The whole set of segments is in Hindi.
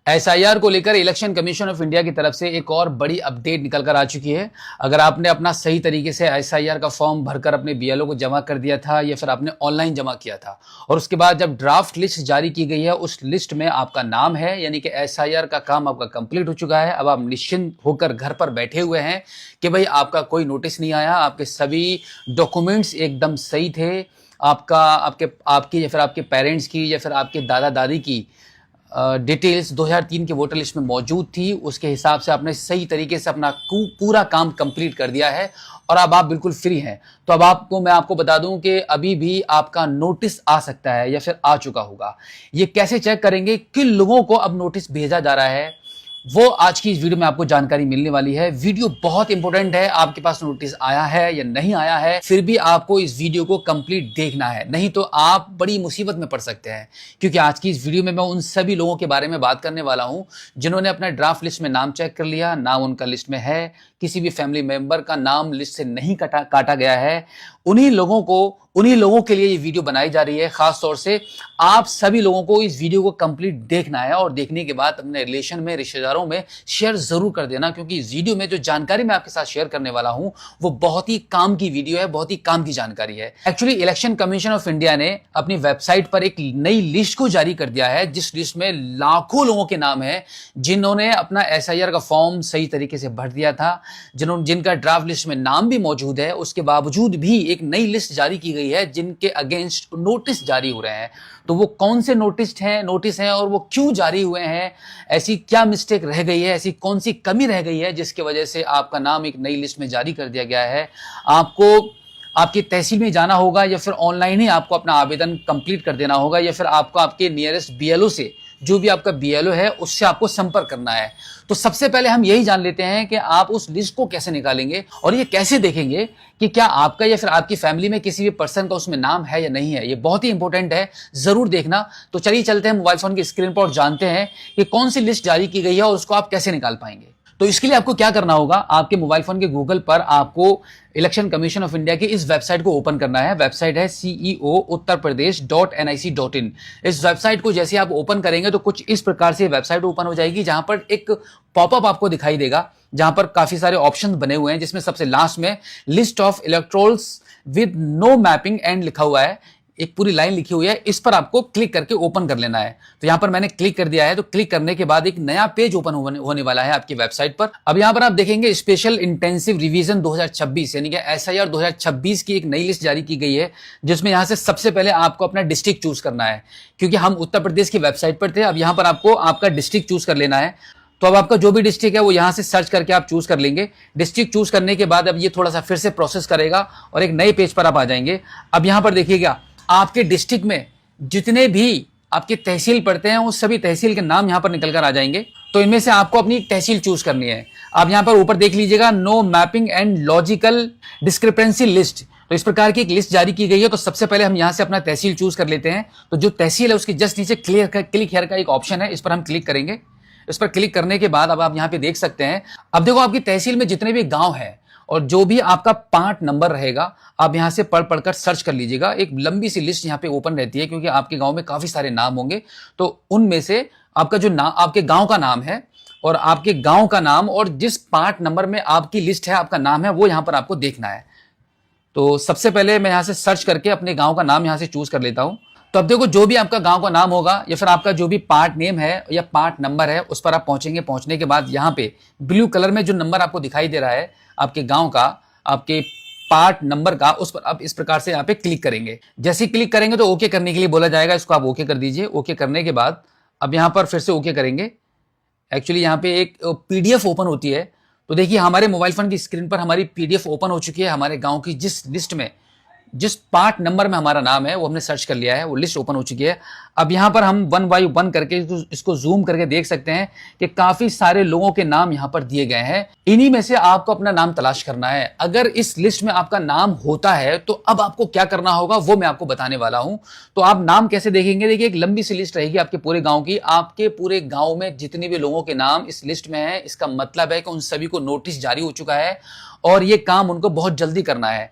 एसआईआर को लेकर इलेक्शन कमीशन ऑफ इंडिया की तरफ से एक और बड़ी अपडेट निकल कर आ चुकी है। अगर आपने अपना सही तरीके से एसआईआर का फॉर्म भरकर अपने बीएलओ को जमा कर दिया था या फिर आपने ऑनलाइन जमा किया था और उसके बाद जब ड्राफ्ट लिस्ट जारी की गई है, उस लिस्ट में आपका नाम है, यानी कि एसआईआर का काम आपका कंप्लीट हो चुका है। अब आप निश्चिंत होकर घर पर बैठे हुए हैं कि भाई आपका कोई नोटिस नहीं आया, आपके सभी डॉक्यूमेंट्स एकदम सही थे। आपका आपकी या फिर आपके पेरेंट्स की या फिर आपके दादा दादी की डिटेल्स 2003 के वोटर लिस्ट में मौजूद थी। उसके हिसाब से आपने सही तरीके से अपना पूरा काम कंप्लीट कर दिया है और अब आप बिल्कुल फ्री हैं। तो अब मैं आपको बता दूं कि अभी भी आपका नोटिस आ सकता है या फिर आ चुका होगा। ये कैसे चेक करेंगे, किन लोगों को अब नोटिस भेजा जा रहा है, वो आज की इस वीडियो में आपको जानकारी मिलने वाली है। वीडियो बहुत इंपॉर्टेंट है। आपके पास नोटिस आया है या नहीं आया है, फिर भी आपको इस वीडियो को कंप्लीट देखना है, नहीं तो आप बड़ी मुसीबत में पड़ सकते हैं। क्योंकि आज की इस वीडियो में मैं उन सभी लोगों के बारे में बात करने वाला हूं जिन्होंने अपना ड्राफ्ट लिस्ट में नाम चेक कर लिया, नाम उनका लिस्ट में है, किसी भी फैमिली मेंबर का नाम लिस्ट से नहीं काटा गया है। उन्हीं लोगों के लिए ये वीडियो बनाई जा रही है। खास तौर से आप सभी लोगों को इस वीडियो को कंप्लीट देखना है और देखने के बाद अपने रिलेशन में, रिश्तेदारों में शेयर जरूर कर देना, क्योंकि इस वीडियो में जो जानकारी मैं आपके साथ शेयर करने वाला हूं वो बहुत ही काम की वीडियो है, बहुत ही काम की जानकारी है। Actually election commission of India ने अपनी वेबसाइट पर एक नई लिस्ट को जारी कर दिया है, जिस लिस्ट में लाखों लोगों के नाम है जिन्होंने अपना एसआईआर का फॉर्म सही तरीके से भर दिया था, जिनका ड्राफ्ट लिस्ट में नाम भी मौजूद है। उसके बावजूद भी एक नई लिस्ट जारी की गई है जिनके अगेंस्ट नोटिस जारी हो रहे हैं। तो वो कौन से नोटिस हैं और वो क्यों जारी हुए हैं, ऐसी क्या मिस्टेक रह गई है, ऐसी कौन सी कमी रह गई है जिसकी वजह से आपका नाम एक नई लिस्ट में जारी कर दिया गया है। आपको आपकी तहसील में जाना होगा या फिर ऑनलाइन ही आपको अपना आवेदन कंप्लीट कर देना होगा, या फिर आपको आपके नियरेस्ट बीएलओ से, जो भी आपका बीएलओ है, उससे आपको संपर्क करना है। तो सबसे पहले हम यही जान लेते हैं कि आप उस लिस्ट को कैसे निकालेंगे और ये कैसे देखेंगे कि क्या आपका या फिर आपकी फैमिली में किसी भी पर्सन का उसमें नाम है या नहीं है। ये बहुत ही इंपॉर्टेंट है, जरूर देखना। तो चलिए चलते हैं मोबाइल फोन की स्क्रीन पर और जानते हैं कि कौन सी लिस्ट जारी की गई है और उसको आप कैसे निकाल पाएंगे। तो इसके लिए आपको क्या करना होगा, आपके मोबाइल फोन के गूगल पर आपको इलेक्शन कमीशन ऑफ इंडिया की इस वेबसाइट को ओपन करना है। वेबसाइट है ceo.uttarpradesh.nic.in। इस वेबसाइट को जैसे आप ओपन करेंगे तो कुछ इस प्रकार से वेबसाइट ओपन हो जाएगी, जहां पर एक पॉपअप आपको दिखाई देगा, जहां पर काफी सारे ऑप्शन बने हुए हैं, जिसमें सबसे लास्ट में list of electorals with no mapping and लिखा हुआ है। एक पूरी लाइन लिखी हुई है, इस पर आपको क्लिक करके ओपन कर लेना है। तो यहां पर मैंने क्लिक कर दिया है। तो क्लिक करने के बाद एक नया पेज ओपन होने वाला है आपकी वेबसाइट पर। अब यहां पर आप देखेंगे स्पेशल इंटेंसिव रिवीजन 2026, यानी कि एसआईआर 2026 की एक नई लिस्ट जारी की गई है, जिसमें यहां से सबसे पहले आपको अपना डिस्ट्रिक्ट चूज करना है। क्योंकि हम उत्तर प्रदेश की वेबसाइट पर थे, अब यहां पर आपको आपका डिस्ट्रिक्ट चूज कर लेना है। तो अब आपका जो भी डिस्ट्रिक्ट है वो यहां से सर्च करके आप चूज कर लेंगे। डिस्ट्रिक्ट चूज करने के बाद अब ये थोड़ा सा फिर से प्रोसेस करेगा और एक नए पेज पर आप आ जाएंगे। अब यहां पर देखिएगा, आपके डिस्ट्रिक्ट में जितने भी आपके तहसील पड़ते हैं, उस सभी तहसील के नाम यहां पर निकल कर आ जाएंगे। तो इनमें से आपको अपनी तहसील चूज करनी है। आप यहां पर ऊपर देख लीजिएगा, no mapping and logical discrepancy list. तो इस प्रकार की एक लिस्ट जारी की गई है। तो सबसे पहले हम यहां से अपना तहसील चूज कर लेते हैं। तो जो तहसील है उसके जस्ट नीचे क्लिक हियर का एक ऑप्शन है, इस पर हम क्लिक करेंगे। इस पर क्लिक करने के बाद अब आप यहां पे देख सकते हैं, अब देखो आपकी तहसील में जितने भी गांव हैं और जो भी आपका पार्ट नंबर रहेगा, आप यहां से पढ़कर सर्च कर लीजिएगा। एक लंबी सी लिस्ट यहां पे ओपन रहती है, क्योंकि आपके गांव में काफी सारे नाम होंगे। तो उनमें से आपका जो नाम, आपके गांव का नाम है और आपके गांव का नाम और जिस पार्ट नंबर में आपकी लिस्ट है, आपका नाम है, वो यहां पर आपको देखना है। तो सबसे पहले मैं यहां से सर्च करके अपने गांव का नाम यहां से चूज कर लेता हूं। तो अब देखो, जो भी आपका गांव का नाम होगा या फिर आपका जो भी पार्ट नेम है या पार्ट नंबर है, उस पर आप पहुंचेंगे। पहुंचने के बाद यहाँ पे ब्लू कलर में जो नंबर आपको दिखाई दे रहा है आपके गांव का, आपके पार्ट नंबर का, उस पर आप इस प्रकार से यहाँ पे क्लिक करेंगे। जैसे ही क्लिक करेंगे तो ओके करने के लिए बोला जाएगा, इसको आप ओके कर दीजिए। ओके करने के बाद अब यहाँ पर फिर से ओके करेंगे। एक्चुअली यहाँ पे एक पीडीएफ ओपन होती है। तो देखिए, हमारे मोबाइल फोन की स्क्रीन पर हमारी पीडीएफ ओपन हो चुकी है। हमारे गाँव की जिस लिस्ट में, जिस पार्ट नंबर में हमारा नाम है, वो हमने सर्च कर लिया है, वो लिस्ट ओपन हो चुकी है। अब यहां पर हम 1 बाय 1 करके इसको जूम करके देख सकते हैं कि काफी सारे लोगों के नाम यहां पर दिए गए हैं। इन्हीं में से आपको अपना नाम तलाश करना है। अगर इस लिस्ट में आपका नाम होता है तो अब आपको क्या करना होगा वो मैं आपको बताने वाला हूं। तो आप नाम कैसे देखेंगे, देखिए एक लंबी सी लिस्ट रहेगी आपके पूरे गांव की। आपके पूरे गांव में जितने भी लोगों के नाम इस लिस्ट में है, इसका मतलब है कि उन सभी को नोटिस जारी हो चुका है और ये काम उनको बहुत जल्दी करना है।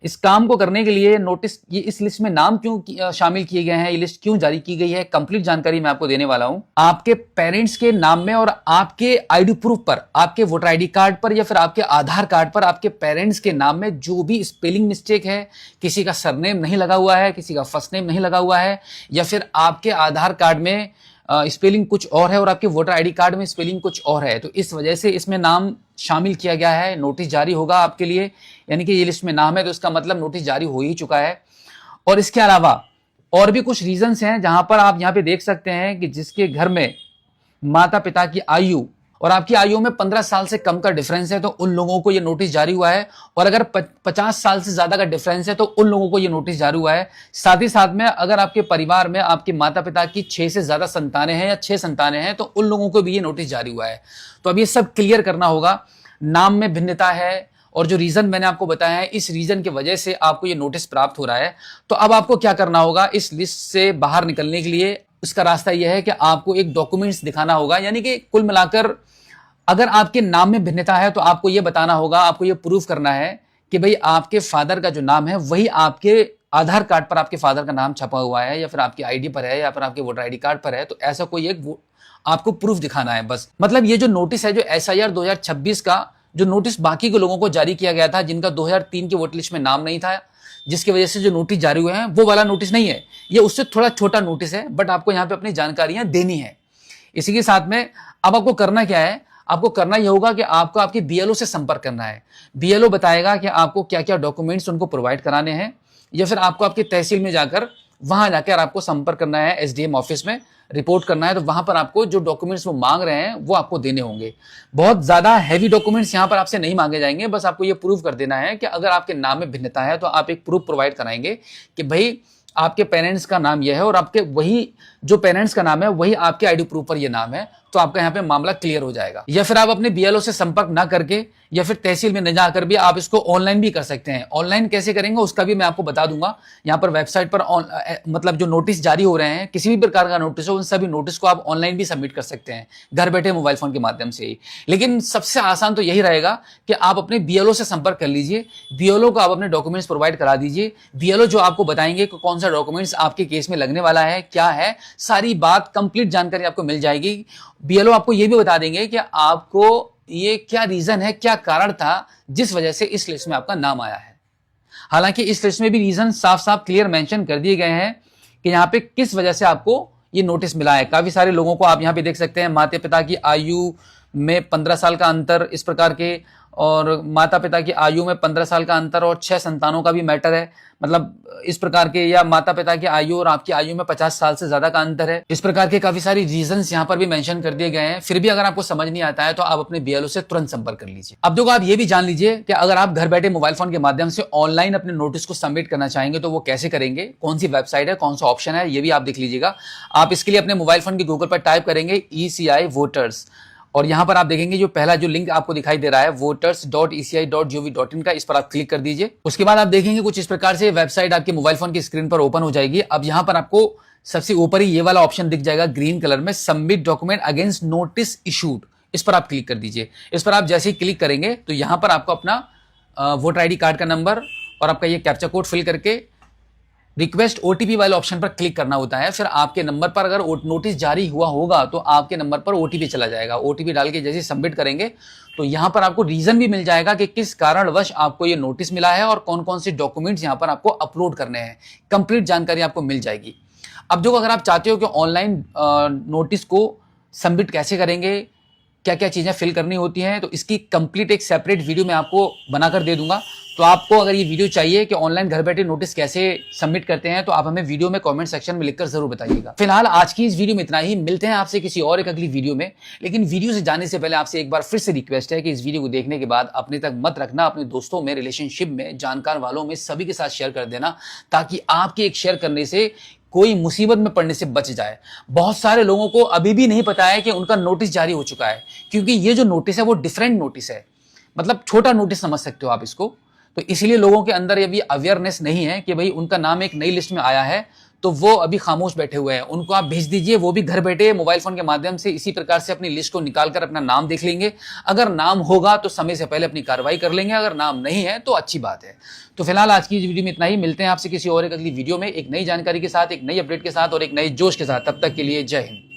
इस काम को करने के लिए नोटिस ये इस लिस्ट में नाम क्यों शामिल किए गए हैं, ये लिस्ट क्यों जारी की गई है, कंप्लीट जानकारी मैं आपको देने वाला हूं। आपके पेरेंट्स के नाम में और आपके आईडी प्रूफ पर, आपके वोटर आईडी कार्ड पर या फिर आपके आधार कार्ड पर आपके पेरेंट्स के नाम में जो भी स्पेलिंग मिस्टेक है, किसी का सरनेम नहीं लगा हुआ है, किसी का फर्स्ट नेम नहीं लगा हुआ है, या फिर आपके आधार कार्ड में स्पेलिंग कुछ और है और आपके वोटर आईडी कार्ड में स्पेलिंग कुछ और है, तो इस वजह से इसमें नाम शामिल किया गया है। नोटिस जारी होगा आपके लिए, यानी कि ये लिस्ट में नाम है तो इसका मतलब नोटिस जारी हो ही चुका है। और इसके अलावा और भी कुछ रीजंस हैं जहां पर आप यहां पे देख सकते हैं कि जिसके घर में माता पिता की आयु और आपकी आयु में 15 साल से कम का डिफरेंस है तो उन लोगों को यह नोटिस जारी हुआ है, और अगर 50 साल से ज्यादा का डिफरेंस है तो उन लोगों को यह नोटिस जारी हुआ है। साथ ही साथ में अगर आपके परिवार में आपके माता पिता की 6 से ज्यादा संतानें हैं या 6 संतानें हैं तो उन लोगों को भी ये नोटिस जारी हुआ है। तो अब ये सब क्लियर करना होगा। नाम में भिन्नता है और जो रीजन मैंने आपको बताया है, इस रीजन की वजह से आपको ये नोटिस प्राप्त हो रहा है। तो अब आपको क्या करना होगा इस लिस्ट से बाहर निकलने के लिए? उसका रास्ता यह है कि आपको एक डॉक्यूमेंट्स दिखाना होगा, यानी कि कुल मिलाकर अगर आपके नाम में भिन्नता है तो आपको यह बताना होगा, आपको यह प्रूफ करना है कि भाई आपके फादर का जो नाम है वही आपके आधार कार्ड पर आपके फादर का नाम छपा हुआ है, या फिर आपकी आईडी पर है, या फिर आपके वोटर आईडी कार्ड पर है। तो ऐसा कोई एक आपको प्रूफ दिखाना है बस। मतलब ये जो नोटिस है, जो एसआईआर 2026 का जो नोटिस बाकी के लोगों को जारी किया गया था जिनका 2003 की वोटर लिस्ट में नाम नहीं था, जिसकी वजह से जो नोटिस जारी हुए हैं, वो वाला नोटिस नहीं है। ये उससे थोड़ा छोटा नोटिस है, बट आपको यहाँ पे अपनी जानकारियां देनी है। इसी के साथ में अब आपको करना क्या है? आपको करना यह होगा कि आपको आपके बीएलओ से संपर्क करना है। बीएलओ बताएगा कि आपको क्या क्या डॉक्यूमेंट्स उनको प्रोवाइड कराने हैं, या फिर आपको आपके तहसील में जाकर वहां जाकर आपको संपर्क करना है, एसडीएम ऑफिस में रिपोर्ट करना है। तो वहां पर आपको जो डॉक्यूमेंट्स वो मांग रहे हैं वो आपको देने होंगे। बहुत ज्यादा हैवी डॉक्यूमेंट्स यहां पर आपसे नहीं मांगे जाएंगे, बस आपको ये प्रूव कर देना है कि अगर आपके नाम में भिन्नता है तो आप एक प्रूफ प्रोवाइड कराएंगे कि भाई आपके पेरेंट्स का नाम यह है और आपके वही जो पेरेंट्स का नाम है वही आपके आईडी प्रूफ पर यह नाम है, तो आपका यहाँ पे मामला क्लियर हो जाएगा। या फिर आप अपने बीएलओ से संपर्क ना करके या फिर तहसील में न जाकर भी आप इसको ऑनलाइन भी कर सकते हैं। ऑनलाइन कैसे करेंगे उसका भी मैं आपको बता दूंगा। यहाँ पर वेबसाइट पर मतलब जो नोटिस जारी हो रहे हैं, किसी भी प्रकार का नोटिस हो, उन सभी नोटिस को आप ऑनलाइन भी सबमिट कर सकते हैं घर बैठे मोबाइल फोन के माध्यम से ही। लेकिन सबसे आसान तो यही रहेगा कि आप अपने बीएलओ से संपर्क कर लीजिए, बीएलओ को आप अपने डॉक्यूमेंट्स प्रोवाइड करा दीजिए। बीएलओ जो आपको बताएंगे कि कौन सा डॉक्यूमेंट्स आपके केस में लगने वाला है, क्या है, सारी बात कंप्लीट जानकारी आपको मिल जाएगी। बीएलओ आपको यह भी बता देंगे कि आपको ये क्या रीजन है, क्या कारण था जिस वजह से इस लिस्ट में आपका नाम आया है। हालांकि इस लिस्ट में भी रीजन साफ साफ क्लियर मेंशन कर दिए गए हैं कि यहाँ पे किस वजह से आपको ये नोटिस मिला है। काफी सारे लोगों को आप यहाँ पे देख सकते हैं, माता पिता की आयु में 15 साल का अंतर इस प्रकार के, और माता पिता की आयु में 15 साल का अंतर और 6 संतानों का भी मैटर है, मतलब इस प्रकार के, या माता पिता की आयु और आपकी आयु में 50 साल से ज्यादा का अंतर है। इस प्रकार के काफी सारी रीजंस यहाँ पर भी मेंशन कर दिए गए हैं। फिर भी अगर आपको समझ नहीं आता है तो आप अपने बीएलओ से तुरंत संपर्क कर लीजिए। अब देखो, आप ये भी जान लीजिए कि अगर आप घर बैठे मोबाइल फोन के माध्यम से ऑनलाइन अपने नोटिस को सबमिट करना चाहेंगे तो वो कैसे करेंगे, कौन सी वेबसाइट है, कौन सा ऑप्शन है, ये भी आप देख लीजिएगा। आप इसके लिए अपने मोबाइल फोन के गूगल पर टाइप करेंगे ECI वोटर्स, और यहां पर आप देखेंगे जो पहला जो लिंक आपको दिखाई दे रहा है voters.eci.gov.in का, इस पर आप क्लिक कर दीजिए। उसके बाद आप देखेंगे कुछ इस प्रकार से वेबसाइट आपके मोबाइल फोन की स्क्रीन पर ओपन हो जाएगी। अब यहां पर आपको सबसे ऊपर ही ये वाला ऑप्शन दिख जाएगा ग्रीन कलर में, submit document against notice issued, इस पर आप क्लिक कर दीजिए। इस पर आप जैसे ही क्लिक करेंगे तो यहां पर आपको अपना वोटर आईडी कार्ड का नंबर और आपका ये कैप्चा कोड फिल करके रिक्वेस्ट ओटीपी वाले ऑप्शन पर क्लिक करना होता है। फिर आपके नंबर पर अगर नोटिस जारी हुआ होगा तो आपके नंबर पर ओटीपी चला जाएगा। ओटीपी डाल के जैसे सबमिट करेंगे तो यहां पर आपको रीजन भी मिल जाएगा कि किस कारणवश आपको ये नोटिस मिला है और कौन कौन से डॉक्यूमेंट्स यहां पर आपको अपलोड करने हैं। कंप्लीट जानकारी आपको मिल जाएगी। अब जो अगर आप चाहते हो कि ऑनलाइन नोटिस को सबमिट कैसे करेंगे, क्या क्या चीजें फिल करनी होती हैं, तो इसकी कंप्लीट एक सेपरेट वीडियो मैं आपको बनाकर दे दूंगा। तो आपको अगर ये वीडियो चाहिए कि ऑनलाइन घर बैठे नोटिस कैसे सबमिट करते हैं तो आप हमें वीडियो में कमेंट सेक्शन में लिखकर जरूर बताइएगा। फिलहाल आज की इस वीडियो में इतना ही, मिलते हैं आपसे किसी और एक अगली वीडियो में। लेकिन वीडियो से जाने से पहले आपसे एक बार फिर से रिक्वेस्ट है कि इस वीडियो को देखने के बाद अपने तक मत रखना, अपने दोस्तों में, रिलेशनशिप में, जानकार वालों में, सभी के साथ शेयर कर देना, ताकि आपके एक शेयर करने से कोई मुसीबत में पड़ने से बच जाए। बहुत सारे लोगों को अभी भी नहीं पता है कि उनका नोटिस जारी हो चुका है, क्योंकि ये जो नोटिस है वो डिफरेंट नोटिस है, मतलब छोटा नोटिस समझ सकते हो आप इसको। तो इसलिए लोगों के अंदर ये भी अवेयरनेस नहीं है कि भाई उनका नाम एक नई लिस्ट में आया है तो वो अभी खामोश बैठे हुए हैं, उनको आप भेज दीजिए, वो भी घर बैठे मोबाइल फोन के माध्यम से इसी प्रकार से अपनी लिस्ट को निकालकर अपना नाम देख लेंगे। अगर नाम होगा तो समय से पहले अपनी कार्रवाई कर लेंगे, अगर नाम नहीं है तो अच्छी बात है। तो फिलहाल आज की वीडियो में इतना ही, मिलते हैं आपसे किसी और एक अगली वीडियो में एक नई जानकारी के साथ, एक नई अपडेट के साथ और एक नए जोश के साथ। तब तक के लिए जय हिंद।